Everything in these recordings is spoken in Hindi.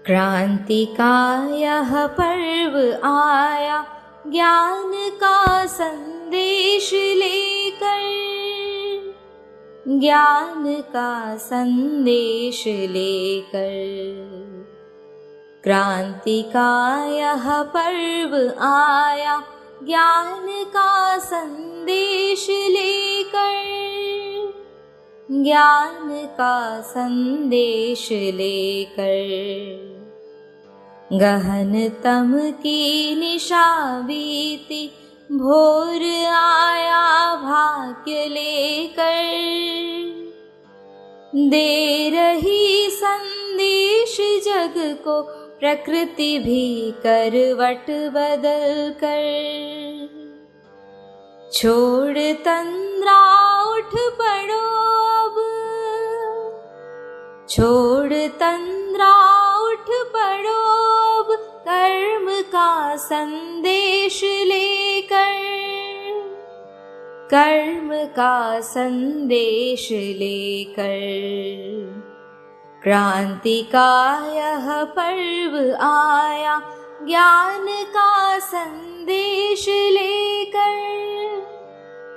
क्रांति का यह पर्व आया ज्ञान का संदेश लेकर, ज्ञान का संदेश लेकर। क्रांति का यह पर्व आया ज्ञान का संदेश लेकर, ज्ञान का संदेश लेकर। गहनतम की निशा बीती, भोर आया भाग्य लेकर, दे रही संदेश जग को प्रकृति भी करवट बदल कर। छोड़ तंद्रा उठ पड़ो अब, छोड़ तंद्रा उठ पड़ो अब, कर्म का संदेश लेकर, कर्म का संदेश लेकर। क्रांति का यह पर्व आया ज्ञान का संदेश लेकर,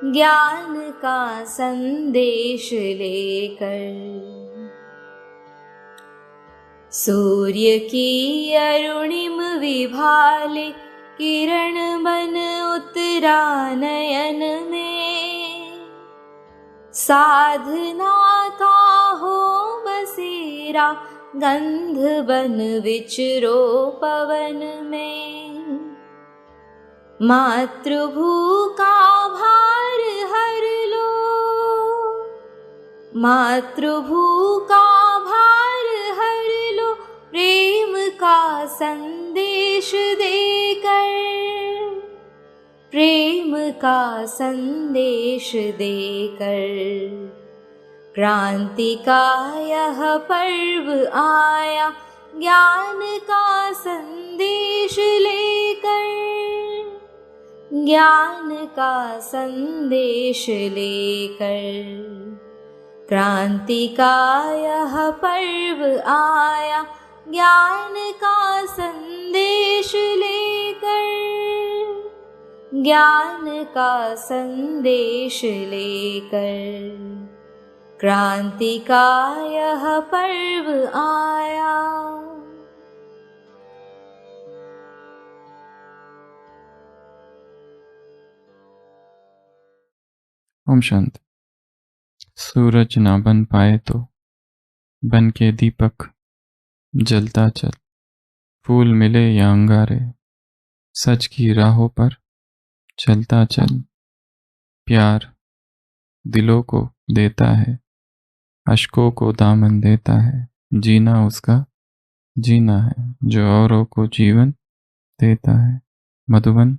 ज्ञान का संदेश लेकर। सूर्य की अरुणिम विभाले, किरण बन उतरा नयन में। साधना का हो बसेरा, गंध बन विचरो पवन में। मातृभू का भार हर लो, मातृभू का भार हर लो, प्रेम का संदेश देकर, प्रेम का संदेश देकर। क्रांति का यह पर्व आया ज्ञान का संदेश लेकर, ज्ञान का संदेश लेकर। क्रांति का यह पर्व आया ज्ञान का संदेश लेकर, ज्ञान का संदेश लेकर। क्रांति का यह पर्व आया। ओम शांति। सूरज ना बन पाए तो बन के दीपक जलता चल, फूल मिले या अंगारे सच की राहों पर चलता चल। प्यार दिलों को देता है, अश्कों को दामन देता है, जीना उसका जीना है जो औरों को जीवन देता है। मधुबन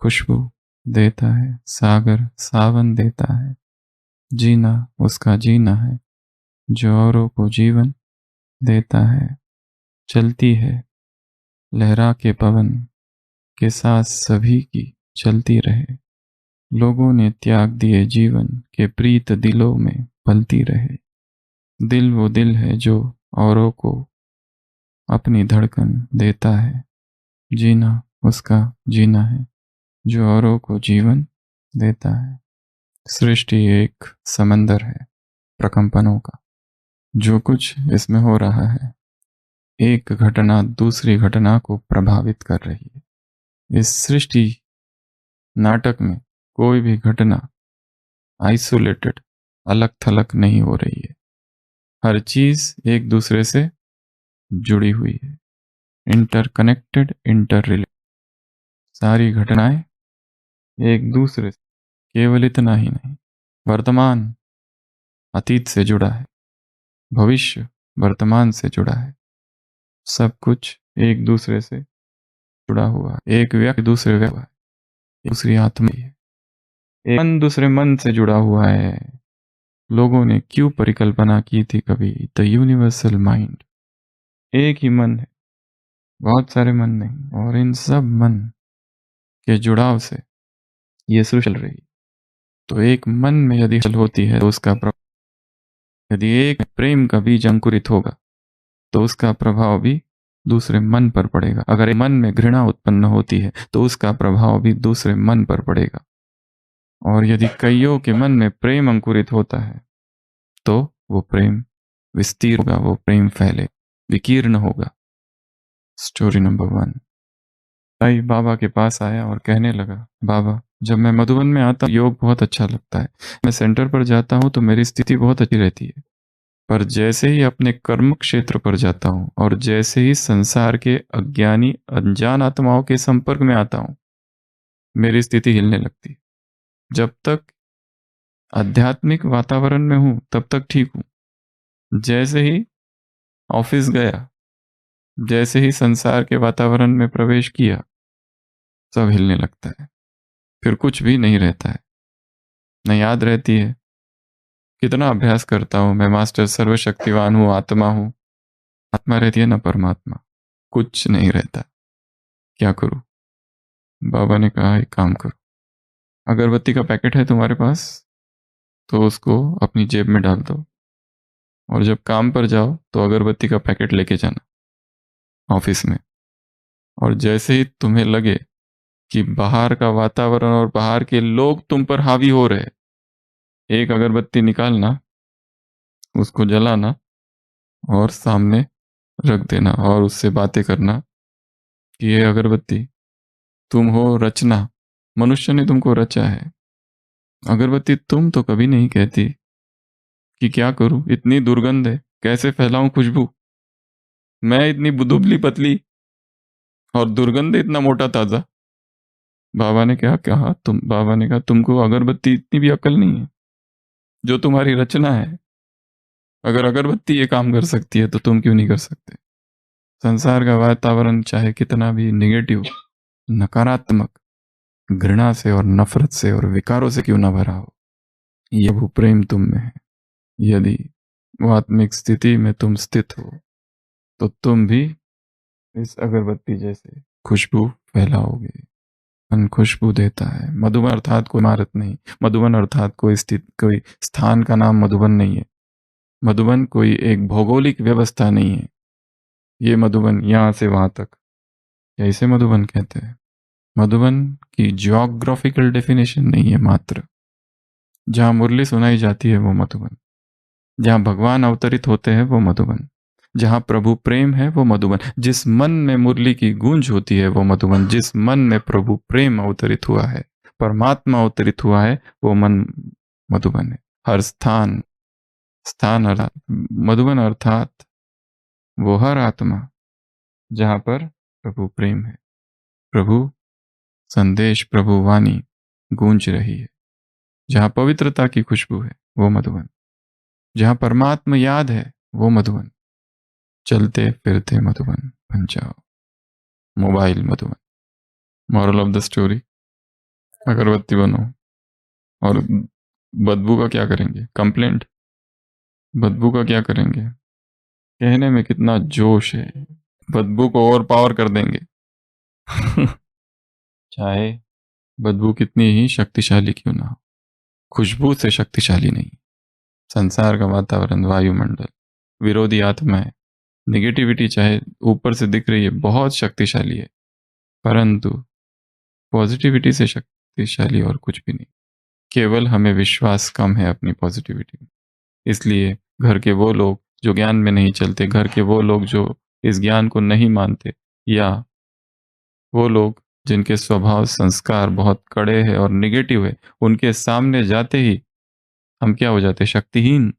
खुशबू देता है, सागर सावन देता है, जीना उसका जीना है जो औरों को जीवन देता है। चलती है लहरा के पवन के साथ सभी की चलती रहे, लोगों ने त्याग दिए जीवन के प्रीत दिलों में पलती रहे। दिल वो दिल है जो औरों को अपनी धड़कन देता है, जीना उसका जीना है जो औरों को जीवन देता है। सृष्टि एक समंदर है प्रकंपनों का, जो कुछ इसमें हो रहा है एक घटना दूसरी घटना को प्रभावित कर रही है। इस सृष्टि नाटक में कोई भी घटना आइसोलेटेड अलग थलग नहीं हो रही है, हर चीज एक दूसरे से जुड़ी हुई है, इंटरकनेक्टेड इंटर रिलेटेड। सारी घटनाएं एक दूसरे से, केवल इतना ही नहीं, वर्तमान अतीत से जुड़ा है, भविष्य वर्तमान से जुड़ा है, सब कुछ एक दूसरे से जुड़ा हुआ है। एक व्यक्ति दूसरे व्यक्ति है, दूसरी आत्मा है, एक मन दूसरे मन से जुड़ा हुआ है। लोगों ने क्यों परिकल्पना की थी कभी, द यूनिवर्सल माइंड, एक ही मन है, बहुत सारे मन नहीं, और इन सब मन के जुड़ाव से ये सृष्टि चल रही। तो एक मन में यदि हल होती है तो उसका प्रभाव, यदि एक प्रेम का बीज अंकुरित होगा तो उसका प्रभाव भी दूसरे मन पर पड़ेगा। अगर मन में घृणा उत्पन्न होती है तो उसका प्रभाव भी दूसरे मन पर पड़ेगा। और यदि कईयों के मन में प्रेम अंकुरित होता है तो वो प्रेम विस्तीर्ण होगा, वो प्रेम फैले, विकीर्ण होगा। Story number 1। साई बाबा के पास आया और कहने लगा, बाबा जब मैं मधुबन में आता हूँ योग बहुत अच्छा लगता है। मैं सेंटर पर जाता हूँ तो मेरी स्थिति बहुत अच्छी रहती है, पर जैसे ही अपने कर्म क्षेत्र पर जाता हूँ और जैसे ही संसार के अज्ञानी अनजान आत्माओं के संपर्क में आता हूँ मेरी स्थिति हिलने लगती है। जब तक आध्यात्मिक वातावरण में हूं तब तक ठीक हूं, जैसे ही ऑफिस गया, जैसे ही संसार के वातावरण में प्रवेश किया, सब हिलने लगता है। फिर कुछ भी नहीं रहता है, न याद रहती है। कितना अभ्यास करता हूं मैं, मास्टर सर्वशक्तिवान हूं, आत्मा हूं, आत्मा रहती है ना परमात्मा, कुछ नहीं रहता। क्या करूं? बाबा ने कहा एक काम करो, अगरबत्ती का पैकेट है तुम्हारे पास तो उसको अपनी जेब में डाल दो, और जब काम पर जाओ तो अगरबत्ती का पैकेट लेके जाना ऑफिस में। और जैसे ही तुम्हें लगे कि बाहर का वातावरण और बाहर के लोग तुम पर हावी हो रहे, एक अगरबत्ती निकालना, उसको जलाना और सामने रख देना और उससे बातें करना कि ये अगरबत्ती तुम हो रचना, मनुष्य ने तुमको रचा है। अगरबत्ती तुम तो कभी नहीं कहती कि क्या करूं, इतनी दुर्गंध है, कैसे फैलाऊं खुशबू, मैं इतनी दुबली पतली और दुर्गंध इतना मोटा ताजा। बाबा ने क्या कहा, बाबा ने कहा तुमको अगरबत्ती इतनी भी अकल नहीं है, जो तुम्हारी रचना है। अगर अगरबत्ती ये काम कर सकती है तो तुम क्यों नहीं कर सकते? संसार का वातावरण चाहे कितना भी निगेटिव, नकारात्मक, घृणा से और नफरत से और विकारों से क्यों ना भरा हो, यह वो प्रेम तुम में है। यदि वो आत्मिक स्थिति में तुम स्थित हो तो तुम भी इस अगरबत्ती जैसे खुशबू फैलाओगे। मन खुशबू देता है। मधुबन अर्थात कोई इमारत नहीं, मधुबन अर्थात कोई स्थान का नाम मधुबन नहीं है। मधुबन कोई एक भौगोलिक व्यवस्था नहीं है। ये मधुबन यहाँ से वहां तक, या इसे मधुबन कहते हैं। मधुबन की जियोग्राफिकल डेफिनेशन नहीं है मात्र। जहाँ मुरली सुनाई जाती है वो मधुबन, जहाँ भगवान अवतरित होते हैं वो मधुबन, जहाँ प्रभु प्रेम है वो मधुबन, जिस मन में मुरली की गूंज होती है वो मधुबन, जिस मन में प्रभु प्रेम अवतरित हुआ है, परमात्मा अवतरित हुआ है, वो मन मधुबन है। हर स्थान, स्थान अर्थात मधुबन अर्थात वो हर आत्मा जहाँ पर प्रभु प्रेम है, प्रभु संदेश, प्रभु वाणी गूंज रही है, जहाँ पवित्रता की खुशबू है वो मधुबन, जहाँ परमात्मा याद है वो मधुबन। चलते फिरते मधुबन बन जाओ। Mobile Madhuban. Moral of the story, अगरबत्ती बनो और बदबू का क्या करेंगे? कंप्लेंट। बदबू का क्या करेंगे? कहने में कितना जोश है, बदबू को और पावर कर देंगे। चाहे बदबू कितनी ही शक्तिशाली क्यों ना हो, खुशबू से शक्तिशाली नहीं। संसार का वातावरण, वायुमंडल, विरोधी आत्माएं, निगेटिविटी चाहे ऊपर से दिख रही है बहुत शक्तिशाली है, परंतु पॉजिटिविटी से शक्तिशाली और कुछ भी नहीं। केवल हमें विश्वास कम है अपनी पॉजिटिविटी में। इसलिए घर के वो लोग जो ज्ञान में नहीं चलते, घर के वो लोग जो इस ज्ञान को नहीं मानते, या वो लोग जिनके स्वभाव संस्कार बहुत कड़े हैं और निगेटिव है, उनके सामने जाते ही हम क्या हो जाते? शक्तिहीन।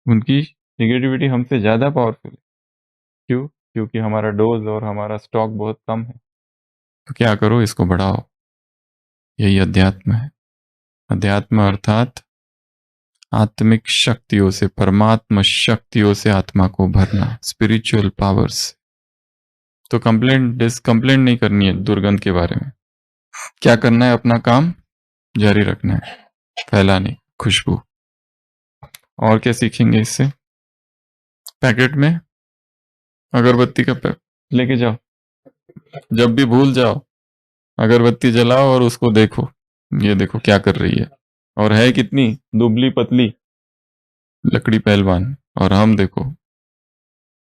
उनकी निगेटिविटी हमसे ज्यादा पावरफुल है। क्यों? क्योंकि हमारा डोज और हमारा स्टॉक बहुत कम है। तो क्या करो, इसको बढ़ाओ। यही अध्यात्म है। अध्यात्म अर्थात आत्मिक शक्तियों से, परमात्मा शक्तियों से आत्मा को भरना, स्पिरिचुअल पावर्स। तो कंप्लेंट नहीं करनी है दुर्गंध के बारे में। क्या करना है? अपना काम जारी रखना है, फैलाने खुशबू। और क्या सीखेंगे इससे? पैकेट में अगरबत्ती का पैक लेके जाओ, जब भी भूल जाओ अगरबत्ती जलाओ और उसको देखो, ये देखो क्या कर रही है, और है कितनी दुबली पतली, लकड़ी पहलवान। और हम देखो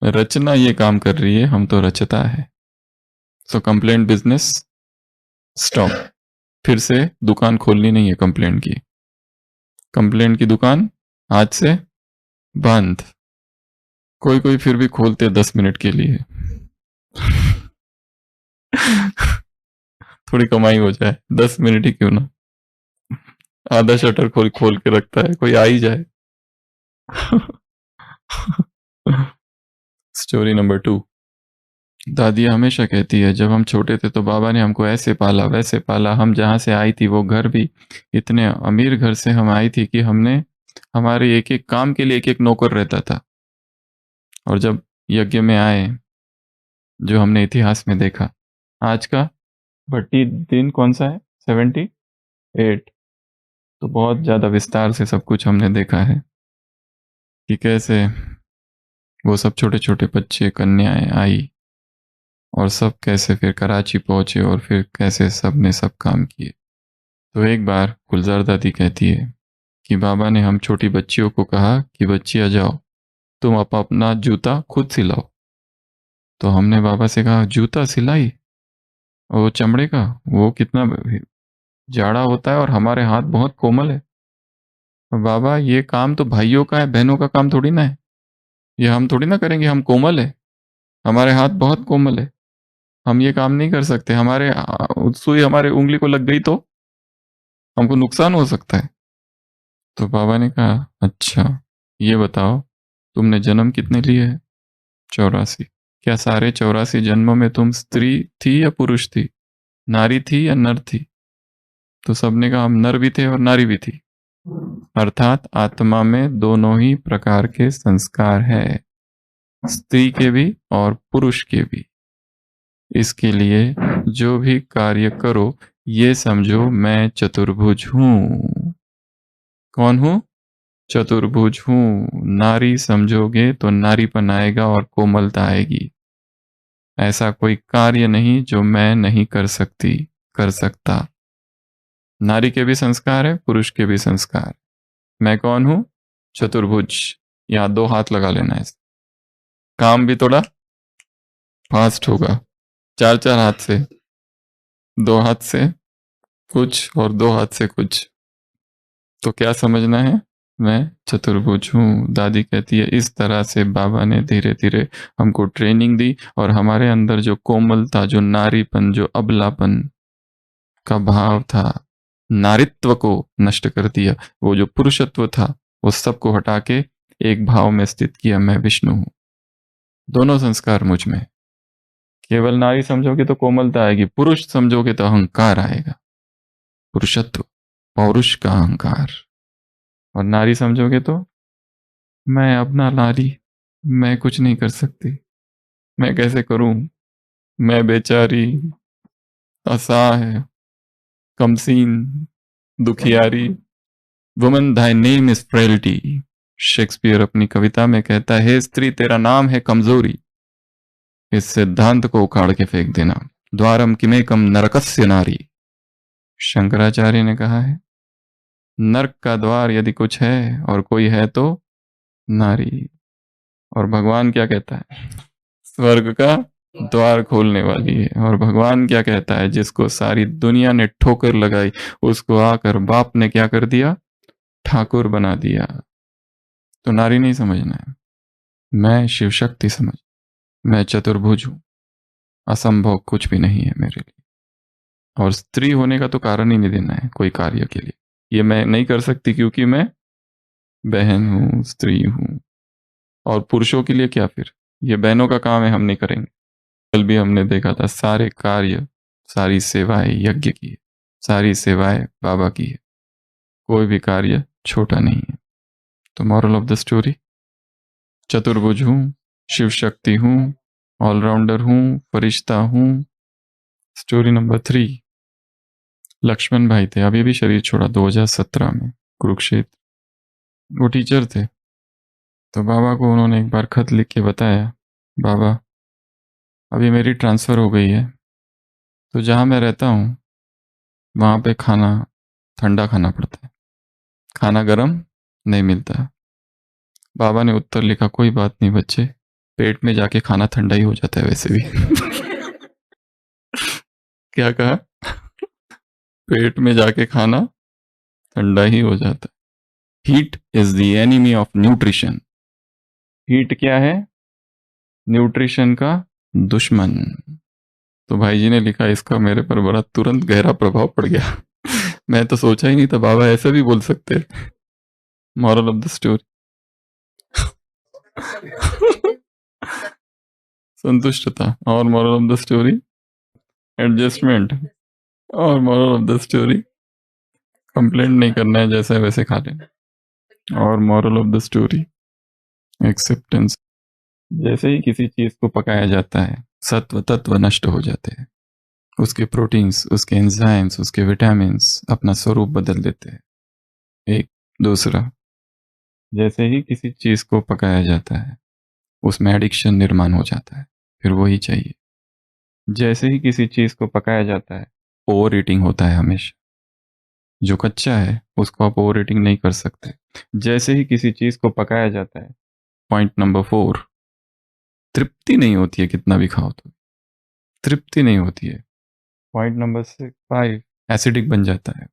रचना ये काम कर रही है, हम तो रचता है। सो कंप्लेंट बिजनेस स्टॉप। फिर से दुकान खोलनी नहीं है कंप्लेंट की। कंप्लेंट की दुकान आज से बंद। कोई कोई फिर भी खोलते 10 मिनट के लिए। थोड़ी कमाई हो जाए, 10 मिनट ही क्यों ना। आधा शटर खोल खोल के रखता है, कोई आ ही जाए। Story number 2। दादी हमेशा कहती है जब हम छोटे थे तो बाबा ने हमको ऐसे पाला वैसे पाला। हम जहाँ से आई थी वो घर भी इतने अमीर घर से हम आई थी कि हमने हमारे एक एक काम के लिए एक एक नौकर रहता था। और जब यज्ञ में आए, जो हमने इतिहास में देखा, आज का भट्टी दिन कौन सा है, 78। तो बहुत ज़्यादा विस्तार से सब कुछ हमने देखा है कि कैसे वो सब छोटे छोटे बच्चे कन्याएं आई और सब कैसे फिर कराची पहुंचे और फिर कैसे सब ने सब काम किए। तो एक बार गुलजार दादी कहती है कि बाबा ने हम छोटी बच्चियों को कहा कि बच्चियां जाओ, तुम अपना जूता खुद सिलाओ। तो हमने बाबा से कहा जूता सिलाई, और वो चमड़े का, वो कितना जाड़ा होता है और हमारे हाथ बहुत कोमल है। और बाबा ये काम तो भाइयों का है, बहनों का काम थोड़ी ना है, ये हम थोड़ी ना करेंगे, हम कोमल है, हमारे हाथ बहुत कोमल है, हम ये काम नहीं कर सकते। हमारे सुई हमारे उंगली को लग गई तो हमको नुकसान हो सकता है। तो बाबा ने कहा अच्छा ये बताओ तुमने जन्म कितने लिए है? 84। क्या सारे 84 जन्मों में तुम स्त्री थी या पुरुष थी, नारी थी या नर थी? तो सबने कहा हम नर भी थे और नारी भी थी। अर्थात आत्मा में दोनों ही प्रकार के संस्कार है, स्त्री के भी और पुरुष के भी। इसके लिए जो भी कार्य करो ये समझो मैं चतुर्भुज हूं। कौन हूं? चतुर्भुज हूं। नारी समझोगे तो नारीपन आएगा और कोमलता आएगी। ऐसा कोई कार्य नहीं जो मैं नहीं कर सकती, कर सकता। नारी के भी संस्कार है, पुरुष के भी संस्कार। मैं कौन हूं? चतुर्भुज। यहां 2 हाथ लगा लेना है, काम भी थोड़ा फास्ट होगा। 4 4 हाथ से, 2 हाथ से कुछ और 2 हाथ से कुछ। तो क्या समझना है? मैं चतुर्भुज हूँ। दादी कहती है इस तरह से बाबा ने धीरे धीरे हमको ट्रेनिंग दी और हमारे अंदर जो कोमलता, जो नारीपन, जो अबलापन का भाव था, नारित्व को नष्ट कर दिया। वो जो पुरुषत्व था वो सबको हटा के एक भाव में स्थित किया, मैं विष्णु हूं। दोनों संस्कार मुझ में। केवल नारी समझोगे तो कोमलता आएगी, पुरुष समझोगे तो अहंकार आएगा, पुरुषत्व, पौरुष का अहंकार। और नारी समझोगे तो मैं अपना नारी, मैं कुछ नहीं कर सकती, मैं कैसे करूं, मैं बेचारी, असहाय, कमसीन, दुखियारी। Woman thy name is frailty. Shakespeare अपनी कविता में कहता है हे स्त्री तेरा नाम है कमजोरी। इस सिद्धांत को उखाड़ के फेंक देना। द्वारम किमेकम नरकस्य नारी। शंकराचार्य ने कहा है नरक का द्वार यदि कुछ है और कोई है तो नारी। और भगवान क्या कहता है? स्वर्ग का द्वार खोलने वाली है। और भगवान क्या कहता है? जिसको सारी दुनिया ने ठोकर लगाई उसको आकर बाप ने क्या कर दिया? ठाकुर बना दिया। तो नारी नहीं समझना है, मैं शिव शक्ति समझ, मैं चतुर्भुज हूं, असंभव कुछ भी नहीं है मेरे लिए। और स्त्री होने का तो कारण ही नहीं देना है कोई कार्य के लिए, ये मैं नहीं कर सकती क्योंकि मैं बहन हूं, स्त्री हूं। और पुरुषों के लिए क्या फिर? ये बहनों का काम है, हम नहीं करेंगे। कल भी हमने देखा था सारे कार्य, सारी सेवाएं यज्ञ की है, सारी सेवाएं बाबा की है, कोई भी कार्य छोटा नहीं है। तो मॉरल ऑफ द स्टोरी, चतुर्भुज हूं, शिव शक्ति हूं, ऑलराउंडर हूं, फरिश्ता हूं। Story number 3। लक्ष्मण भाई थे, अभी भी शरीर छोड़ा 2017 में कुरुक्षेत्र। वो टीचर थे। तो बाबा को उन्होंने एक बार खत लिख के बताया बाबा अभी मेरी ट्रांसफ़र हो गई है, तो जहाँ मैं रहता हूँ वहाँ पे खाना ठंडा खाना पड़ता है, खाना गर्म नहीं मिलता। बाबा ने उत्तर लिखा कोई बात नहीं बच्चे, पेट में जाके खाना ठंडा ही हो जाता है वैसे भी। क्या कहा? पेट में जाके खाना ठंडा ही हो जाता है। Heat is the enemy of nutrition. Heat क्या है? न्यूट्रिशन का दुश्मन। तो भाई जी ने लिखा, इसका मेरे पर बड़ा तुरंत गहरा प्रभाव पड़ गया। मैं तो सोचा ही नहीं था बाबा ऐसे भी बोल सकते हैं। Moral of the story. संतुष्टता। और moral of the story adjustment. और moral of the story complaint नहीं करना है, जैसा है वैसे खा लेना। और moral of the story acceptance. जैसे ही किसी चीज को पकाया जाता है सत्व तत्व नष्ट हो जाते हैं, उसके प्रोटीन्स, उसके एंजाइम्स, उसके विटामिन्स अपना स्वरूप बदल देते हैं। एक दूसरा, जैसे ही किसी चीज को पकाया जाता है उसमें एडिक्शन निर्माण हो जाता है, फिर वही चाहिए। जैसे ही किसी चीज को पकाया जाता है ओवर ईटिंग होता है हमेशा। जो कच्चा है उसको आप ओवर ईटिंग नहीं कर सकते। जैसे ही किसी चीज को पकाया जाता है, पॉइंट नंबर 4, तृप्ति नहीं होती है, कितना भी खाओ तो तृप्ति नहीं होती है। पॉइंट नंबर 5, एसिडिक बन जाता है।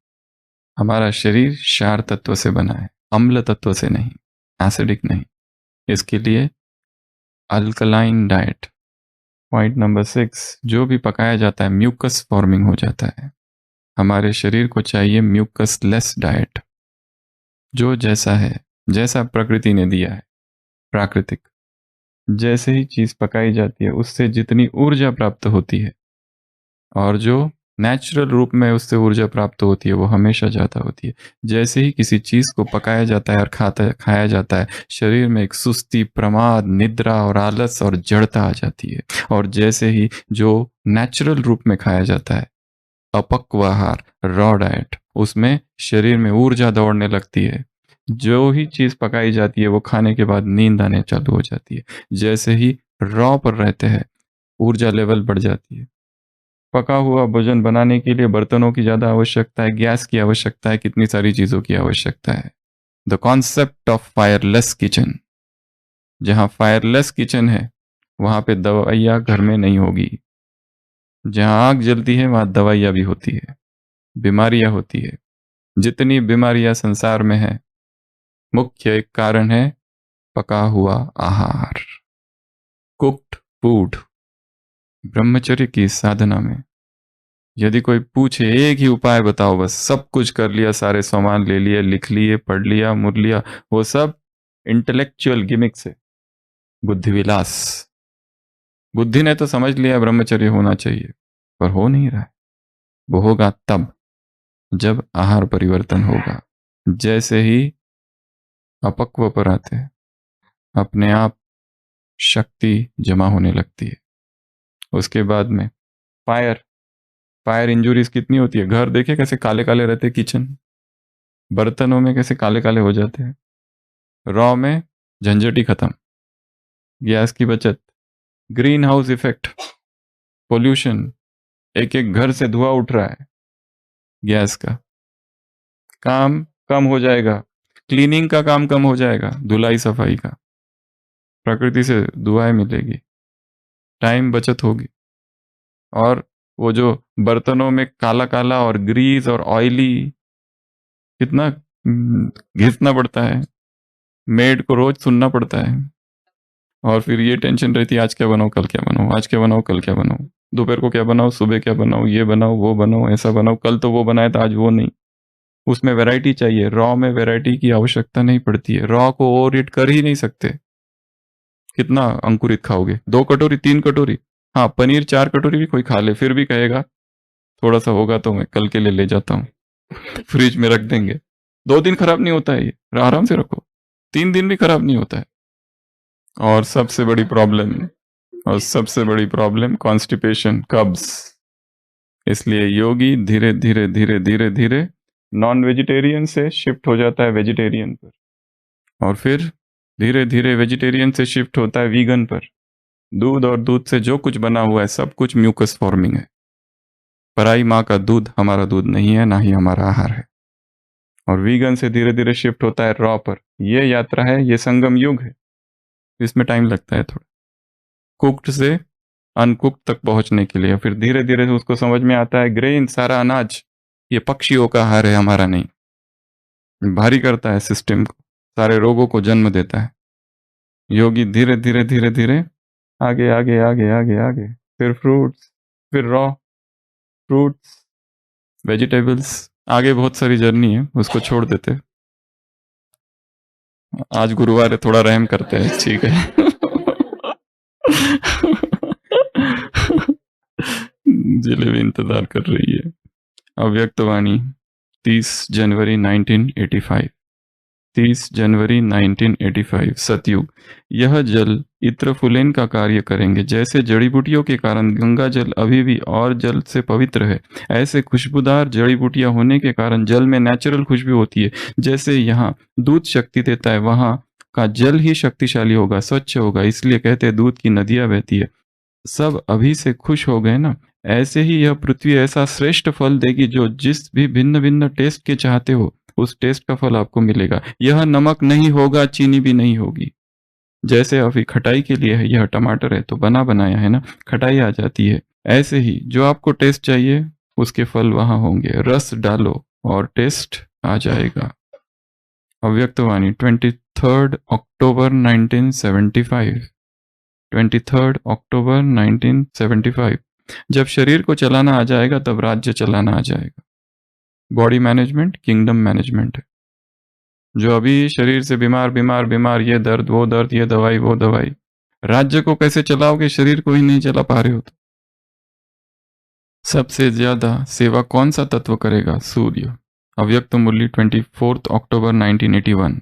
हमारा शरीर क्षार तत्व से बना है, अम्ल तत्व से नहीं, एसिडिक नहीं। इसके लिए अल्कलाइन डाइट। पॉइंट नंबर 6, जो भी पकाया जाता है म्यूकस फॉर्मिंग हो जाता है। हमारे शरीर को चाहिए म्यूकस लेस डाइट, जो जैसा है, जैसा प्रकृति ने दिया है, प्राकृतिक। जैसे ही चीज पकाई जाती है उससे जितनी ऊर्जा प्राप्त होती है, और जो नेचुरल रूप में उससे ऊर्जा प्राप्त होती है वो हमेशा ज़्यादा होती है। जैसे ही किसी चीज़ को पकाया जाता है और खाया जाता है, शरीर में एक सुस्ती, प्रमाद, निद्रा और आलस और जड़ता आ जाती है। और जैसे ही जो नेचुरल रूप में खाया जाता है, अपक्व आहार, रॉ डाइट, उसमें शरीर में ऊर्जा दौड़ने लगती है। जो ही चीज़ पकाई जाती है वो खाने के बाद नींद आने चालू हो जाती है। जैसे ही रॉ पर रहते हैं ऊर्जा लेवल बढ़ जाती है। पका हुआ भोजन बनाने के लिए बर्तनों की ज़्यादा आवश्यकता है, गैस की आवश्यकता है, कितनी सारी चीज़ों की आवश्यकता है। The concept of fireless kitchen. जहाँ फायरलेस किचन है वहाँ पे दवाइयाँ घर में नहीं होगी। जहाँ आग जलती है वहाँ दवाइयाँ भी होती है, बीमारियाँ होती है। जितनी बीमारियाँ संसार में है, मुख्य एक कारण है पका हुआ आहार, कुक्ड फूड। ब्रह्मचर्य की साधना में यदि कोई पूछे एक ही उपाय बताओ, बस सब कुछ कर लिया, सारे सामान ले लिए, लिख लिए, पढ़ लिया, मुर लिया, वो सब इंटेलेक्चुअल गिमिक्स है, बुद्धि विलास। बुद्धि ने तो समझ लिया ब्रह्मचर्य होना चाहिए, पर हो नहीं रहा है। वो होगा तब जब आहार परिवर्तन होगा। जैसे ही अपक्व पर आते हैं अपने आप शक्ति जमा होने लगती है। उसके बाद में फायर इंजुरीज कितनी होती है। घर देखे कैसे काले काले रहते, किचन बर्तनों में कैसे काले काले हो जाते हैं। रॉ में झंझट ही खत्म, गैस की बचत, ग्रीन हाउस इफेक्ट, पोल्यूशन, एक एक घर से धुआं उठ रहा है, गैस का काम कम हो जाएगा, क्लीनिंग का काम कम हो जाएगा, धुलाई सफाई का, प्रकृति से दुआएं मिलेगी, टाइम बचत होगी। और वो जो बर्तनों में काला काला और ग्रीस और ऑयली, कितना घिसना पड़ता है, मेड को रोज सुनना पड़ता है। और फिर ये टेंशन रहती है आज क्या बनाओ, कल क्या बनाओ, आज क्या बनाओ, कल क्या बनाओ, दोपहर को क्या बनाओ, सुबह क्या बनाओ, ये बनाओ, वो बनाओ, ऐसा बनाओ, कल तो वो बनाया था आज वो नहीं। उसमें वैरायटी चाहिए, रॉ में वैरायटी की आवश्यकता नहीं पड़ती है। रॉ को ओवर ईट कर ही नहीं सकते। कितना अंकुरित खाओगे, 2 कटोरी 3 कटोरी, हाँ पनीर 4 कटोरी भी कोई खा ले फिर भी कहेगा थोड़ा सा होगा तो मैं कल के लिए ले जाता हूँ, फ्रिज में रख देंगे। 2 दिन खराब नहीं होता है, ये आराम से रखो, 3 दिन भी खराब नहीं होता है। और सबसे बड़ी प्रॉब्लम कॉन्स्टिपेशन, कब्ज। इसलिए योगी धीरे धीरे धीरे धीरे धीरे नॉन वेजिटेरियन से शिफ्ट हो जाता है वेजिटेरियन पर, और फिर धीरे धीरे वेजिटेरियन से शिफ्ट होता है वीगन पर। दूध और दूध से जो कुछ बना हुआ है सब कुछ म्यूकस फॉर्मिंग है। पराई माँ का दूध हमारा दूध नहीं है, ना ही हमारा आहार है। और वीगन से धीरे धीरे शिफ्ट होता है रॉ पर। यह यात्रा है, ये संगम युग है, इसमें टाइम लगता है थोड़ा। कुक्ड से अनकुक्ड तक पहुंचने के लिए। फिर धीरे धीरे उसको समझ में आता है ग्रेन, सारा अनाज ये पक्षियों का आहार है, हमारा नहीं। भारी करता है सिस्टम को, सारे रोगों को जन्म देता है। योगी धीरे धीरे धीरे धीरे आगे आगे आगे आगे आगे, फिर फ्रूट्स, फिर रॉ फ्रूट्स, वेजिटेबल्स, आगे बहुत सारी जर्नी है, उसको छोड़ देते। आज गुरुवार है, थोड़ा रहम करते हैं, ठीक है। जलेबी इंतजार कर रही है। अव्यक्तवाणी 30 जनवरी 1985। 30 जनवरी 1985। सतयुग। यह जल इत्रफुलेन का कार्य करेंगे। जैसे जड़ी बूटियों के कारण गंगा जल अभी भी और जल से पवित्र है, ऐसे खुशबूदार जड़ी बूटियां होने के कारण जल में नेचुरल खुशबू होती है। जैसे यहाँ दूध शक्ति देता है, वहाँ का जल ही शक्तिशाली होगा, स्वच्छ होगा, इसलिए कहते हैं दूध की नदियां बहती है। सब अभी से खुश हो गए ना। ऐसे ही यह पृथ्वी ऐसा श्रेष्ठ फल देगी जो जिस भी भिन्न भिन्न टेस्ट के चाहते हो उस टेस्ट का फल आपको मिलेगा। यह नमक नहीं होगा, चीनी भी नहीं होगी। जैसे अभी खटाई के लिए है, यह टमाटर है तो बना बनाया है ना, खटाई आ जाती है। ऐसे ही जो आपको टेस्ट चाहिए उसके फल वहां होंगे। रस डालो और टेस्ट आ जाएगा। अव्यक्तवाणी 23 अक्टूबर 1975। 23 अक्टूबर 1975। जब शरीर को चलाना आ जाएगा तब राज्य चलाना आ जाएगा। बॉडी मैनेजमेंट किंगडम मैनेजमेंट है। जो अभी शरीर से बीमार बीमार बीमार, ये दर्द वो दर्द, ये दवाई वो दवाई, राज्य को कैसे चलाओगे, शरीर को ही नहीं चला पा रहे हो तो। सबसे ज्यादा सेवा कौन सा तत्व करेगा? सूर्य। अव्यक्त मुरली 24 अक्टूबर 1981।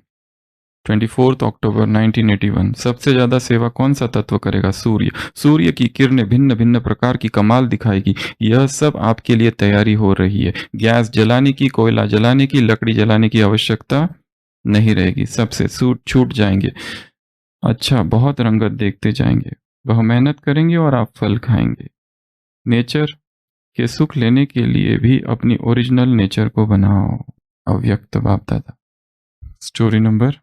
24 अक्टूबर 1981। सबसे ज्यादा सेवा कौन सा तत्व करेगा? सूर्य। सूर्य की किरणें भिन्न भिन्न प्रकार की कमाल दिखाएगी। यह सब आपके लिए तैयारी हो रही है। गैस जलाने की, कोयला जलाने की, लकड़ी जलाने की आवश्यकता नहीं रहेगी। सबसे छूट जाएंगे। अच्छा, बहुत रंगत देखते जाएंगे। वह मेहनत करेंगे और आप फल खाएंगे। नेचर के सुख लेने के लिए भी अपनी ओरिजिनल नेचर को बनाओ। अव्यक्त बाप दादा। Story number.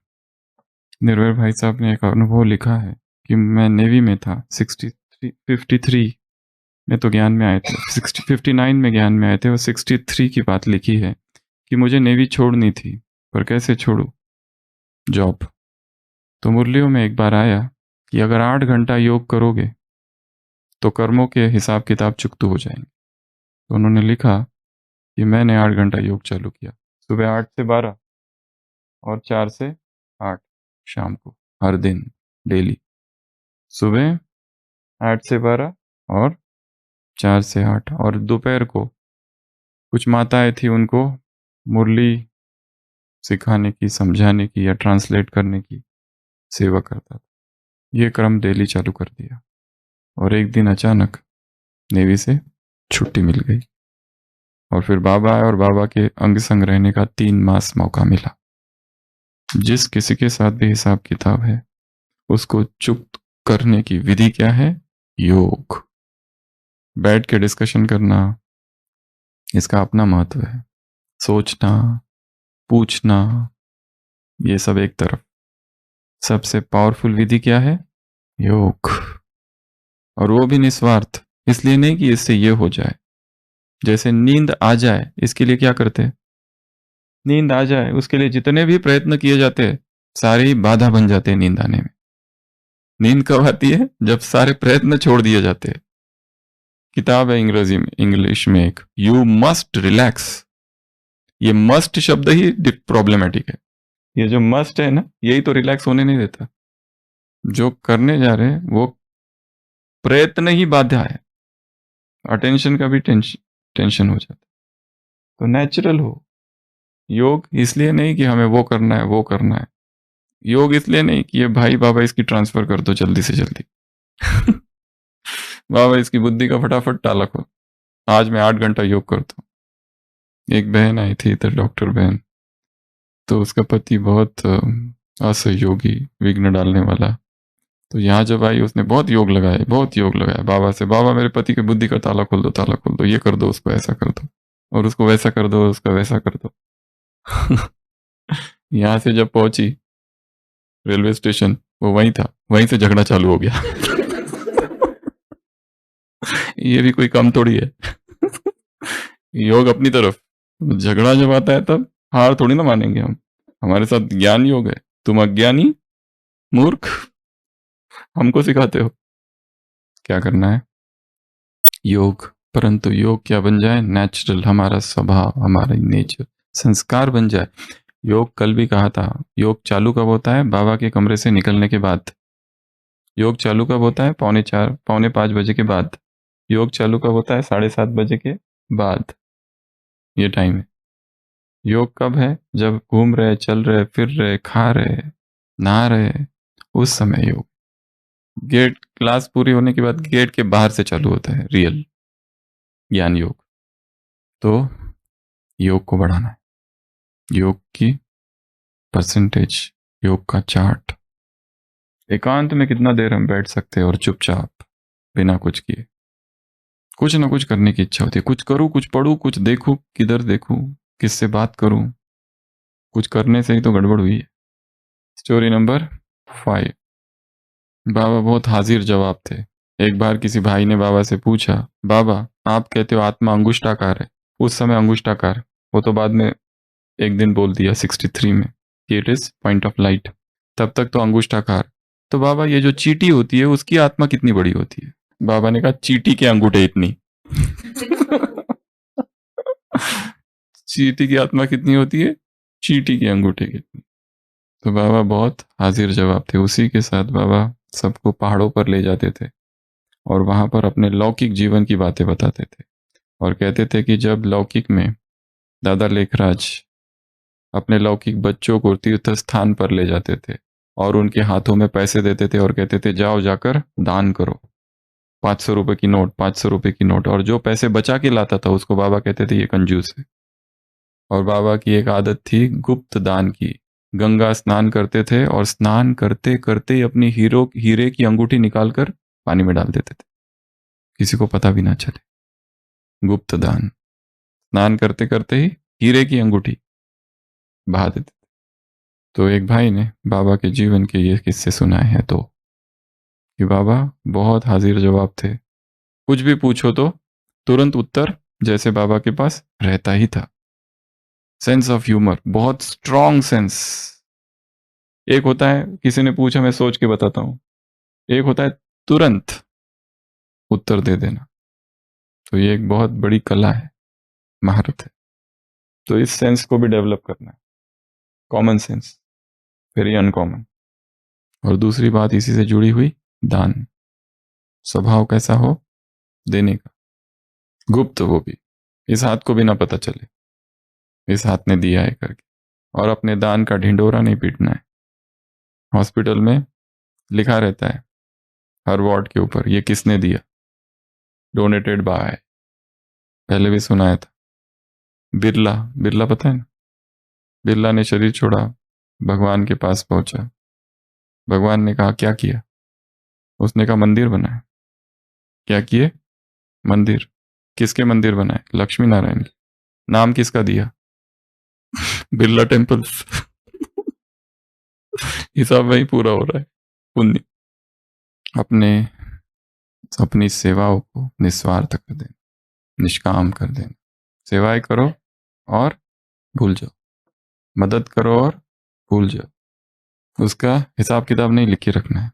निर्भय भाई साहब ने एक अनुभव लिखा है कि मैं नेवी में था 53 में, तो ज्ञान में आए थे 59 में ज्ञान में आए थे, और 63 की बात लिखी है कि मुझे नेवी छोड़नी थी, पर कैसे छोड़ूं? जॉब। तो मुरलियों में एक बार आया कि अगर 8 घंटा योग करोगे तो कर्मों के हिसाब किताब चुकतू हो जाएंगे। तो उन्होंने लिखा कि मैंने 8 घंटा योग चालू किया, सुबह 8 से 12 और 4 से 8 शाम को, हर दिन डेली। सुबह 8 से 12 और 4 से 8, और दोपहर को कुछ माताएं थी, उनको मुरली सिखाने की, समझाने की या ट्रांसलेट करने की सेवा करता था। ये क्रम डेली चालू कर दिया, और एक दिन अचानक नेवी से छुट्टी मिल गई, और फिर बाबा आए और बाबा के अंग संग रहने का 3 मास मौका मिला। जिस किसी के साथ भी हिसाब किताब है उसको चुक्त करने की विधि क्या है? योग। बैठ के डिस्कशन करना, इसका अपना महत्व है। सोचना, पूछना, ये सब एक तरफ। सबसे पावरफुल विधि क्या है? योग। और वो भी निस्वार्थ, इसलिए नहीं कि इससे ये हो जाए। जैसे नींद आ जाए, इसके लिए क्या करते हैं? नींद आ जाए उसके लिए जितने भी प्रयत्न किए जाते हैं सारे ही बाधा बन जाते हैं नींद आने में। नींद कब आती है? जब सारे प्रयत्न छोड़ दिए जाते हैं। किताब है अंग्रेजी में, इंग्लिश में एक, यू मस्ट रिलैक्स। ये मस्ट शब्द ही प्रॉब्लमेटिक है। ये जो मस्ट है ना, यही तो रिलैक्स होने नहीं देता। जो करने जा रहे हैं वो प्रयत्न ही बाधा है। अटेंशन का भी टेंशन हो जाता है। तो नेचुरल हो। योग इसलिए नहीं कि हमें वो करना है वो करना है। योग इसलिए नहीं कि ये भाई बाबा इसकी ट्रांसफर कर दो जल्दी से जल्दी। बाबा इसकी बुद्धि का फटाफट टाला खोल, आज मैं 8 घंटा योग करता हूँ। एक बहन आई थी इधर, डॉक्टर बहन, तो उसका पति बहुत असहयोगी, विघ्न डालने वाला। तो यहाँ जब आई उसने बहुत योग लगाया, बहुत योग लगाया बाबा से, बाबा मेरे पति की बुद्धि का ताला खोल दो, ताला खोल दो, ये कर दो, उसको ऐसा कर दो, और उसको वैसा कर दो, उसका वैसा कर दो। यहाँ से जब पहुंची रेलवे स्टेशन, वो वहीं था, वहीं से झगड़ा चालू हो गया। ये भी कोई कम थोड़ी है। योग अपनी तरफ, झगड़ा जब आता है तब हार थोड़ी ना मानेंगे हम। हमारे साथ ज्ञान योग है, तुम अज्ञानी मूर्ख हमको सिखाते हो क्या करना है। योग, परंतु योग क्या बन जाए, नेचुरल, हमारा स्वभाव, हमारा नेचर, संस्कार बन जाए। योग कल भी कहा था, योग चालू कब होता है, बाबा के कमरे से निकलने के बाद। योग चालू कब होता है, 4:45 5 बजे के बाद। योग चालू कब होता है, 7:30 बजे के बाद। ये टाइम है। योग कब है, जब घूम रहे, चल रहे, फिर रहे, खा रहे, नहा रहे, उस समय योग। गेट, क्लास पूरी होने के बाद गेट के बाहर से चालू होता है रियल ज्ञान योग। तो योग को बढ़ाना है, योग की परसेंटेज, योग का चार्ट। एकांत में कितना देर हम बैठ सकते हैं और चुपचाप बिना कुछ किए, कुछ ना कुछ करने की इच्छा होती है, कुछ करूं, कुछ पढ़ूं, कुछ देखूं, किधर देखूं, किससे बात करूं। कुछ करने से ही तो गड़बड़ हुई है। Story number 5। बाबा बहुत हाजिर जवाब थे। एक बार किसी भाई ने बाबा से पूछा, बाबा आप कहते हो आत्मा अंगुष्ठाकार है, उस समय अंगुष्ठाकार, वो तो बाद में एक दिन बोल दिया 63 में कि it is point of light, तब तक तो अंगुष्ठाकार। तो बाबा ये जो चीटी होती है उसकी आत्मा कितनी बड़ी होती है। बाबा ने कहा चीटी के अंगूठे इतनी। चीटी की आत्मा कितनी होती है, चीटी के अंगूठे कितनी। तो बाबा बहुत हाजिर जवाब थे। उसी के साथ बाबा सबको पहाड़ों पर ले जाते थे और वहां पर अपने लौकिक जीवन की बातें बताते थे और कहते थे कि जब लौकिक में दादा लेखराज अपने लौकिक बच्चों को तीर्थ स्थान पर ले जाते थे और उनके हाथों में पैसे देते थे और कहते थे जाओ जाकर दान करो, 500 रुपए की नोट, 500 रुपए की नोट। और जो पैसे बचा के लाता था उसको बाबा कहते थे ये कंजूस है। और बाबा की एक आदत थी गुप्त दान की। गंगा स्नान करते थे और स्नान करते करते ही अपनी हीरे की अंगूठी निकालकर पानी में डाल देते थे, किसी को पता भी ना चले। गुप्त दान, स्नान करते करते ही हीरे की अंगूठी बहा देते थे। तो एक भाई ने बाबा के जीवन के ये किस्से सुनाए हैं तो कि बाबा बहुत हाजिर जवाब थे, कुछ भी पूछो तो तुरंत उत्तर जैसे बाबा के पास रहता ही था। सेंस ऑफ ह्यूमर, बहुत स्ट्रॉन्ग सेंस। एक होता है किसी ने पूछा मैं सोच के बताता हूं, एक होता है तुरंत उत्तर दे देना। तो ये एक बहुत बड़ी कला है, महारत है। तो इस सेंस को भी डेवलप करना है, कॉमन सेंस, वेरी अनकॉमन। और दूसरी बात इसी से जुड़ी हुई, दान। स्वभाव कैसा हो देने का, गुप्त, वो भी इस हाथ को भी ना पता चले इस हाथ ने दिया है करके। और अपने दान का ढिंडोरा नहीं पीटना है। हॉस्पिटल में लिखा रहता है हर वार्ड के ऊपर ये किसने दिया, डोनेटेड बाय। पहले भी सुनाया था, बिरला, बिरला पता है ना, बिरला ने शरीर छोड़ा, भगवान के पास पहुंचा। भगवान ने कहा क्या किया, उसने कहा मंदिर बनाया। क्या किए, मंदिर। किसके मंदिर बनाए, लक्ष्मी नारायण के। नाम किसका दिया, बिरला टेम्पल्स। हिसाब वही पूरा हो रहा है। पुण्य, अपने अपनी सेवाओं को निस्वार्थ कर देना, निष्काम कर देना। सेवाएं करो और भूल जाओ, मदद करो और भूल जाओ। उसका हिसाब किताब नहीं लिख के रखना है,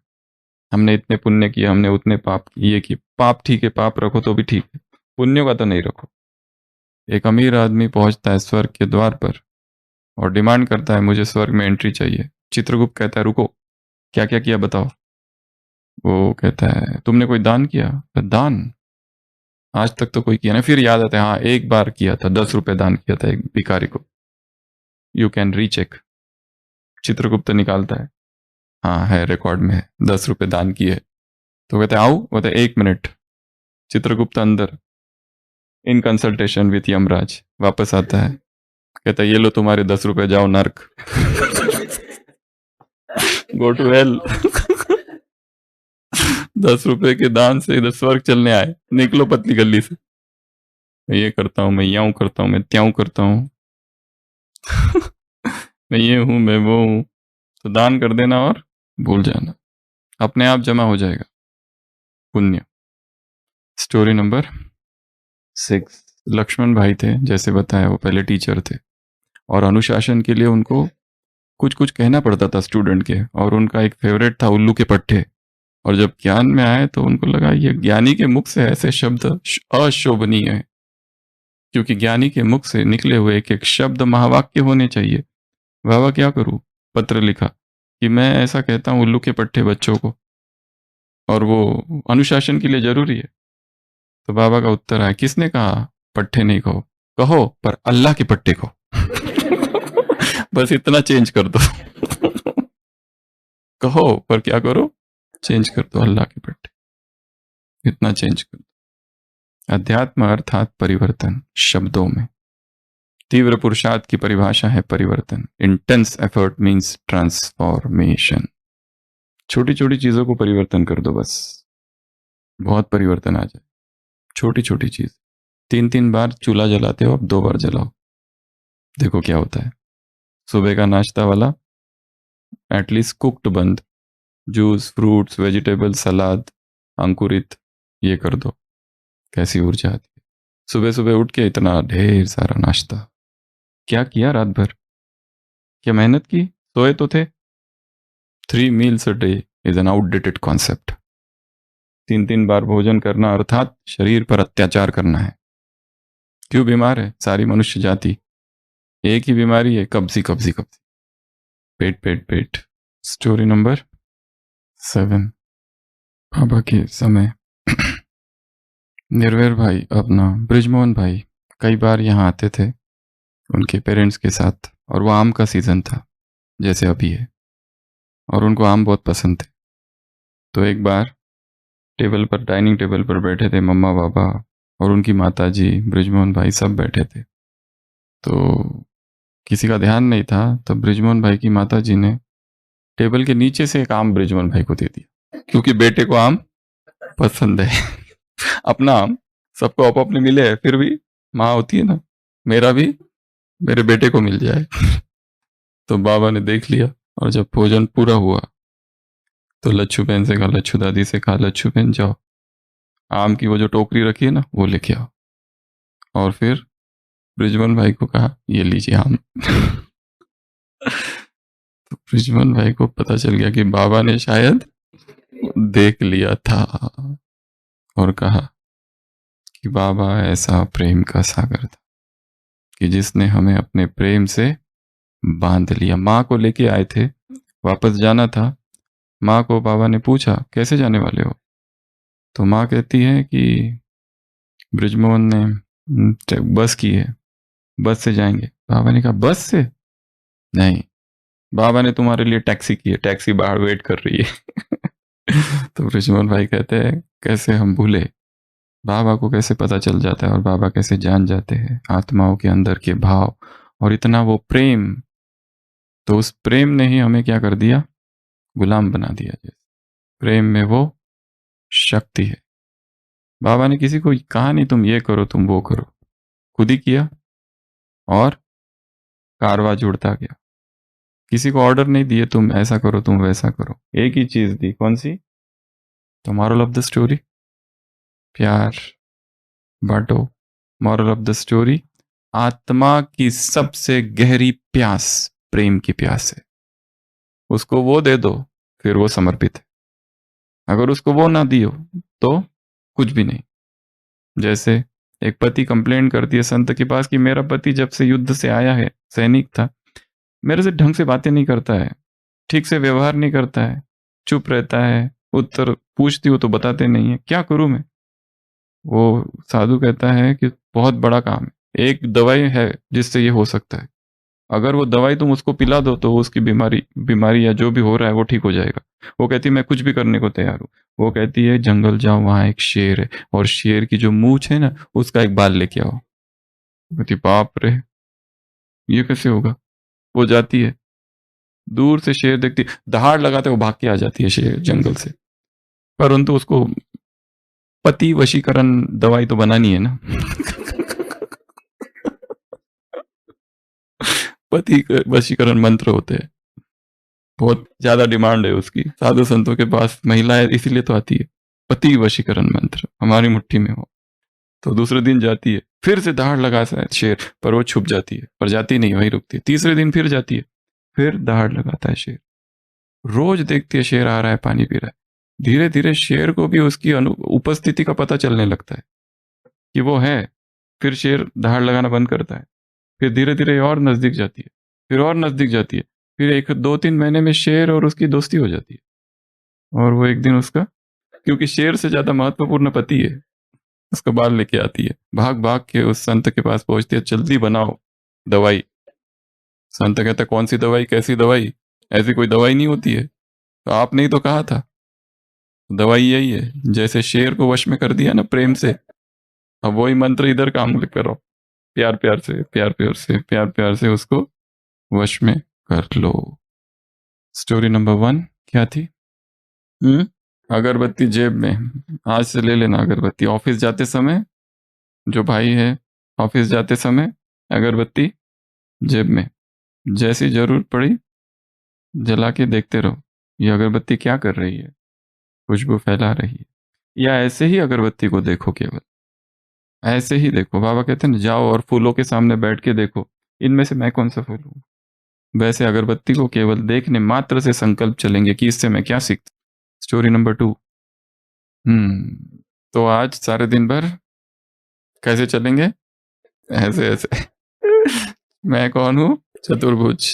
हमने इतने पुण्य किए, हमने उतने पाप किए, ये किए। पाप ठीक है, पाप रखो तो भी ठीक है, पुण्यों का तो नहीं रखो। एक अमीर आदमी पहुंचता है स्वर्ग के द्वार पर और डिमांड करता है मुझे स्वर्ग में एंट्री चाहिए। चित्रगुप्त कहता है रुको, क्या क्या किया बताओ। वो कहता है तुमने कोई दान किया, दान आज तक तो कोई किया नहीं। फिर याद आता है हाँ एक बार किया था, 10 रुपए दान किया था एक भिखारी को, यू कैन रीचेक। चित्रगुप्त निकालता है, हाँ है, रिकॉर्ड में है, 10 रुपए दान किए। तो कहते आओ, कहते 1 मिनट। चित्रगुप्त अंदर इन कंसल्टेशन विथ यमराज, वापस आता है, कहता है ये लो तुम्हारे 10 रुपए, जाओ नर्क। Go to hell. 10 रुपए के दान से इधर स्वर्ग चलने आए, निकलो पतली गली से। मैं ये करता हूँ, मैं याऊं करता हूँ, मैं त्यों करता हूँ। मैं ये हूं, मैं वो हूं। तो दान कर देना और भूल जाना, अपने आप जमा हो जाएगा पुण्य। Story number 6। लक्ष्मण भाई थे, जैसे बताया, वो पहले टीचर थे और अनुशासन के लिए उनको कुछ कुछ कहना पड़ता था स्टूडेंट के, और उनका एक फेवरेट था उल्लू के पट्टे। और जब ज्ञान में आए तो उनको लगा ये ज्ञानी के मुख से ऐसे शब्द अशोभनीय है, क्योंकि ज्ञानी के मुख से निकले हुए एक एक शब्द महावाक्य होने चाहिए। बाबा क्या करूं, पत्र लिखा कि मैं ऐसा कहता हूं उल्लू के पट्टे बच्चों को, और वो अनुशासन के लिए जरूरी है। तो बाबा का उत्तर आया, किसने कहा पट्टे नहीं कहो, कहो पर अल्लाह के पट्टे कहो। बस इतना चेंज कर दो। कहो पर क्या करो, चेंज कर दो अल्लाह के पट्टे, इतना चेंज कर दो। अध्यात्म अर्थात परिवर्तन शब्दों में। तीव्र पुरुषार्थ की परिभाषा है परिवर्तन। Intense effort means transformation. छोटी छोटी चीजों को परिवर्तन कर दो, बस बहुत परिवर्तन आ जाए। छोटी छोटी चीज, 3 बार चूल्हा जलाते हो, अब 2 बार जलाओ, देखो क्या होता है। सुबह का नाश्ता वाला एटलीस्ट कुक्ड बंद, जूस, फ्रूट्स, वेजिटेबल, सलाद, अंकुरित, ये कर दो, कैसी ऊर्जा आती है। सुबह सुबह उठ के इतना ढेर सारा नाश्ता, क्या किया रात भर, क्या मेहनत की, सोए तो थे। 3 meals a day is an outdated concept। 3 बार भोजन करना अर्थात शरीर पर अत्याचार करना है। क्यों बीमार है सारी मनुष्य जाति, एक ही बीमारी है, कब्जी कब्जी कब्जी, पेट पेट पेट। Story number 7। बाबा के समय निर्वैर भाई, अपना ब्रिजमोहन भाई, कई बार यहाँ आते थे उनके पेरेंट्स के साथ, और वो आम का सीजन था जैसे अभी है, और उनको आम बहुत पसंद थे। तो एक बार टेबल पर, डाइनिंग टेबल पर बैठे थे मम्मा पापा और उनकी माता जी, ब्रिजमोहन भाई, सब बैठे थे। तो किसी का ध्यान नहीं था, तो ब्रिजमोहन भाई की माता जी ने टेबल के नीचे से एक आम ब्रिजमोहन भाई को दे दिया, क्योंकि बेटे को आम पसंद है। अपना आम सबको आप अपने मिले है, फिर भी माँ होती है ना, मेरा भी मेरे बेटे को मिल जाए। तो बाबा ने देख लिया, और जब भोजन पूरा हुआ तो लच्छू बहन से कहा, लच्छू दादी से कहा, लच्छू बहन जाओ आम की वो जो टोकरी रखी है ना वो लेके आओ। और फिर ब्रिजमोहन भाई को कहा, ये लीजिए आम। तो ब्रिजमोहन भाई को पता चल गया कि बाबा ने शायद देख लिया था, और कहा कि बाबा ऐसा प्रेम का सागर था कि जिसने हमें अपने प्रेम से बांध लिया। माँ को लेके आए थे, वापस जाना था, माँ को बाबा ने पूछा कैसे जाने वाले हो, तो माँ कहती है कि ब्रिजमोहन ने बस की है, बस से जाएंगे। बाबा ने कहा बस से नहीं, बाबा ने तुम्हारे लिए टैक्सी की है, टैक्सी बाहर वेट कर रही है। तो ब्रिजमोहन भाई कहते हैं कैसे हम भूले, बाबा को कैसे पता चल जाता है, और बाबा कैसे जान जाते हैं आत्माओं के अंदर के भाव, और इतना वो प्रेम। तो उस प्रेम ने ही हमें क्या कर दिया, गुलाम बना दिया। जैसे प्रेम में वो शक्ति है। बाबा ने किसी को कहा नहीं तुम ये करो तुम वो करो, खुद ही किया और कारवा जुड़ता गया। किसी को ऑर्डर नहीं दिए तुम ऐसा करो तुम वैसा करो, एक ही चीज दी, कौन सी, तो मॉरल ऑफ द स्टोरी, प्यार बांटो। मॉरल ऑफ द स्टोरी, आत्मा की सबसे गहरी प्यास प्रेम की प्यास है, उसको वो दे दो फिर वो समर्पित है। अगर उसको वो ना दियो तो कुछ भी नहीं। जैसे एक पति कंप्लेंट करती है संत के पास कि मेरा पति जब से युद्ध से आया है, सैनिक था, मेरे से ढंग से बातें नहीं करता है, ठीक से व्यवहार नहीं करता है, चुप रहता है, उत्तर पूछती हूँ तो बताते नहीं है, क्या करूं मैं। वो साधु कहता है कि बहुत बड़ा काम है, एक दवाई है जिससे ये हो सकता है, अगर वो दवाई तुम उसको पिला दो तो उसकी बीमारी बीमारी या जो भी हो रहा है वो ठीक हो जाएगा। वो कहती है मैं कुछ भी करने को तैयार हूँ। वो कहती है जंगल जाओ, वहां एक शेर है, और शेर की जो मूंछ है ना उसका एक बाल लेके आओ। कहती बाप रे ये कैसे होगा। वो जाती है, दूर से शेर देखती, दहाड़ लगाते वो भाग के आ जाती है शेर जंगल से, परंतु उसको पति वशीकरण दवाई तो बनानी है ना। पति वशीकरण मंत्र होते हैं, बहुत ज्यादा डिमांड है उसकी, साधु संतों के पास महिलाएं इसीलिए तो आती है। पति वशीकरण मंत्र हमारी मुट्ठी में हो। तो दूसरे दिन जाती है, फिर से दहाड़ लगाता है शेर, पर वो छुप जाती है, पर जाती नहीं, वहीं रुकती है। तीसरे दिन फिर जाती है, फिर दहाड़ लगाता है शेर। रोज देखती है शेर आ रहा है, पानी पी रहा है। धीरे धीरे शेर को भी उसकी उपस्थिति का पता चलने लगता है कि वो है। फिर शेर दहाड़ लगाना बंद करता है। फिर धीरे धीरे और नजदीक जाती है, फिर और नजदीक जाती है। फिर 1-2-3 महीने में शेर और उसकी दोस्ती हो जाती है। और वो एक दिन उसका, क्योंकि शेर से ज्यादा महत्वपूर्ण पति है, उसका बाल लेके आती है। भाग भाग के उस संत के पास पहुंचती है, जल्दी बनाओ दवाई। संत कहता है, कौन सी दवाई, कैसी दवाई? ऐसी कोई दवाई नहीं होती है। तो आपने ही तो कहा था। दवाई यही है, जैसे शेर को वश में कर दिया ना प्रेम से, अब वही मंत्र इधर काम करो। प्यार प्यार से, प्यार प्यार से, प्यार प्यार से उसको वश में कर लो। स्टोरी नंबर 1 क्या थी? अगरबत्ती जेब में। आज से ले लेना अगरबत्ती। ऑफिस जाते समय, जो भाई है, ऑफिस जाते समय अगरबत्ती जेब में। जैसी जरूरत पड़ी जला के देखते रहो, ये अगरबत्ती क्या कर रही है, खुशबू फैला रही है। या ऐसे ही अगरबत्ती को देखो, केवल ऐसे ही देखो। बाबा कहते हैं ना, जाओ और फूलों के सामने बैठ के देखो, इनमें से मैं कौन सा फूल हूं। वैसे अगरबत्ती को केवल देखने मात्र से संकल्प चलेंगे कि इससे मैं क्या सीखता। Story number 2। तो आज सारे दिन भर कैसे चलेंगे? ऐसे ऐसे। मैं कौन हूं? चतुर्भुज।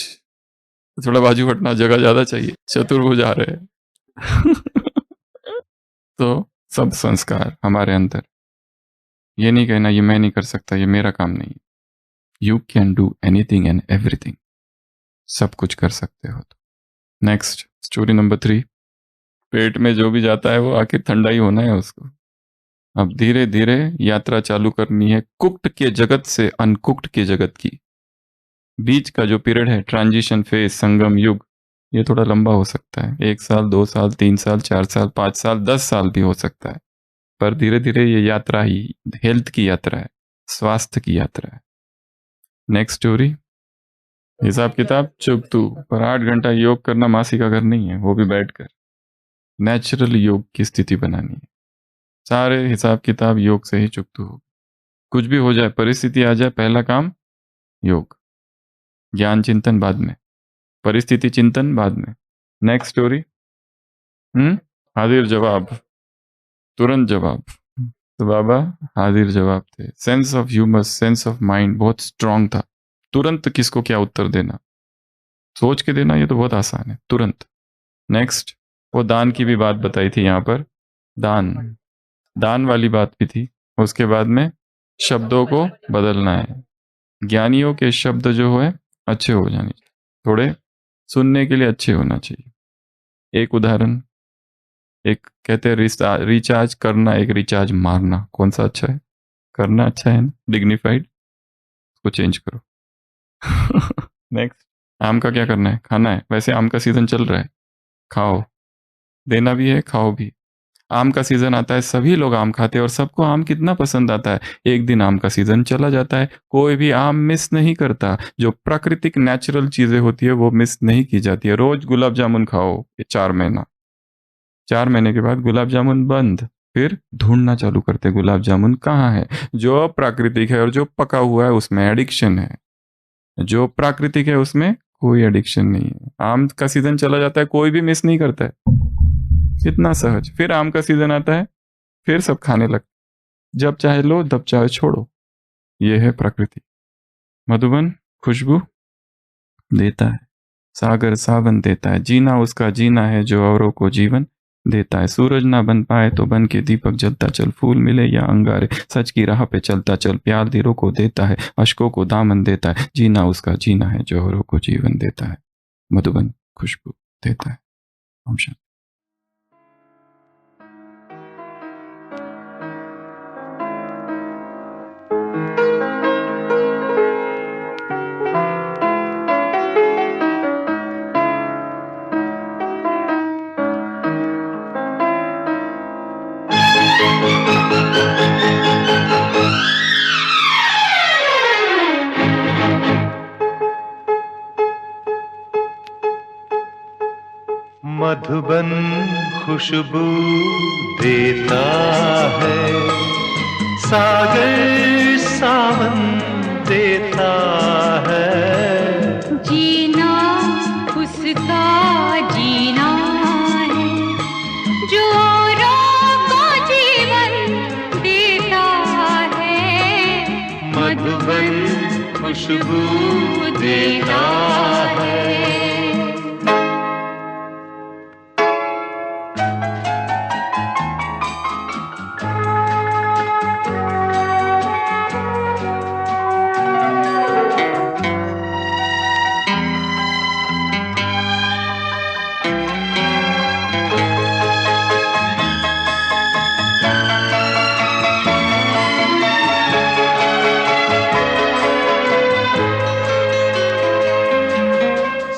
थोड़ा बाजू हटना, जगह ज्यादा चाहिए। चतुर्भुज आ रहे हैं। तो सब संस्कार हमारे अंदर। ये नहीं कहना ये मैं नहीं कर सकता, ये मेरा काम नहीं। You can do anything and everything. सब कुछ कर सकते हो। तो नेक्स्ट स्टोरी नंबर 3। पेट में जो भी जाता है वो आखिर ठंडा ही होना है उसको। अब धीरे धीरे यात्रा चालू करनी है कुक्ड के जगत से अनकुक्ड के जगत की। बीच का जो पीरियड है, ट्रांजिशन फेज, संगम युग, ये थोड़ा लंबा हो सकता है। 1 साल, 2 साल, 3 साल, 4 साल, 5 साल, 10 साल भी हो सकता है। पर धीरे धीरे ये यात्रा ही हेल्थ की यात्रा है, स्वास्थ्य की यात्रा है। Next story. हिसाब किताब चुप तू, पर 8 घंटा योग करना मासी का घर नहीं है, वो भी बैठकर। नेचुरल योग की स्थिति बनानी है। सारे हिसाब किताब योग से ही चुकतू हो। कुछ भी हो जाए, परिस्थिति आ जाए, पहला काम योग। ज्ञान चिंतन बाद में, परिस्थिति चिंतन बाद में। Next story. हाजिर जवाब, तुरंत जवाब। तो बाबा हाजिर जवाब थे। Sense of humour, sense of mind बहुत स्ट्रांग था। तुरंत किसको क्या उत्तर देना, सोच के देना, ये तो बहुत आसान है, तुरंत। नेक्स्ट, वो दान की भी बात बताई थी यहाँ पर। दान वाली बात भी थी। उसके बाद में शब्दों को बदलना है। ज्ञानियों के शब्द जो है अच्छे हो जाने चाहिए, थोड़े सुनने के लिए अच्छे होना चाहिए। एक उदाहरण, एक कहते हैं रिचार्ज करना, एक रिचार्ज मारना। कौन सा अच्छा है? करना अच्छा है ना, डिग्निफाइड। उसको चेंज करो। नेक्स्ट, आम का क्या करना है? खाना है। वैसे आम का सीजन चल रहा है, खाओ। देना भी है, खाओ भी। आम का सीजन आता है, सभी लोग आम खाते हैं और सबको आम कितना पसंद आता है। एक दिन आम का सीजन चला जाता है, कोई भी आम मिस नहीं करता। जो प्राकृतिक नेचुरल चीजें होती है वो मिस नहीं की जाती है। रोज गुलाब जामुन खाओ, ये 4 महीना। 4 महीने के बाद गुलाब जामुन बंद। फिर ढूंढना चालू करते, गुलाब जामुन कहाँ है। जो प्राकृतिक है और जो पका हुआ है उसमें एडिक्शन है, जो प्राकृतिक है उसमें कोई एडिक्शन नहीं है। आम का सीजन चला जाता है, कोई भी मिस नहीं करता है, इतना सहज। फिर आम का सीजन आता है, फिर सब खाने लगते, जब चाहे लो, जब चाहे छोड़ो। ये है प्रकृति। मधुबन खुशबू देता है, सागर सावन देता है। जीना उसका जीना है जो औरों को जीवन देता है। सूरज ना बन पाए तो बन के दीपक जलता चल, फूल मिले या अंगारे, सच की राह पे चलता चल। प्यार दिलों को देता है, अश्कों को दामन देता है। जीना उसका जीना है जो औरों को जीवन देता है। मधुबन खुशबू देता है। ओम शांति। मधु मधुबन खुशबू देता है, सागर सावन देता है। जीना उसका जीना है जो औरों को जीवन देता है। मधुबन खुशबू देता है।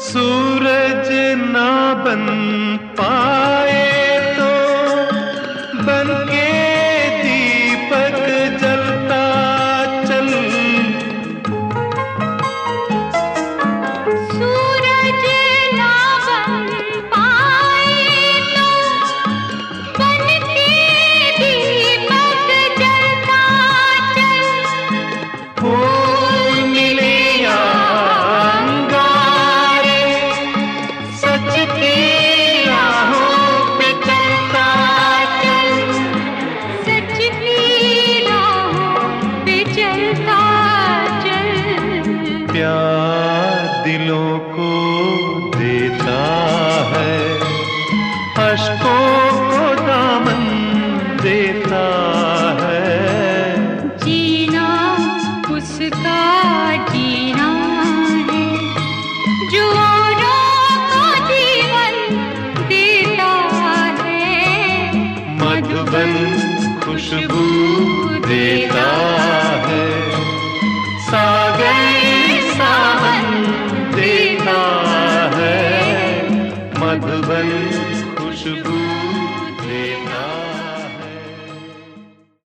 सूरज ना बन पाए तो बन के दीपक जलता चल। सूरज ना बन पाए तो बन के दीपक जलता चल। फूल मिले या अंगारे, सच की राहों पे चलता चल। सच की राहों पे चलता चल। प्यार दिलों को देता है, अश्कों को दामन देता है। जीना उसका जीना है जो औरों को जीवन देता है। मधुबन खुशबू देता है, सागर सावन देता है। मधुबन खुशबू देता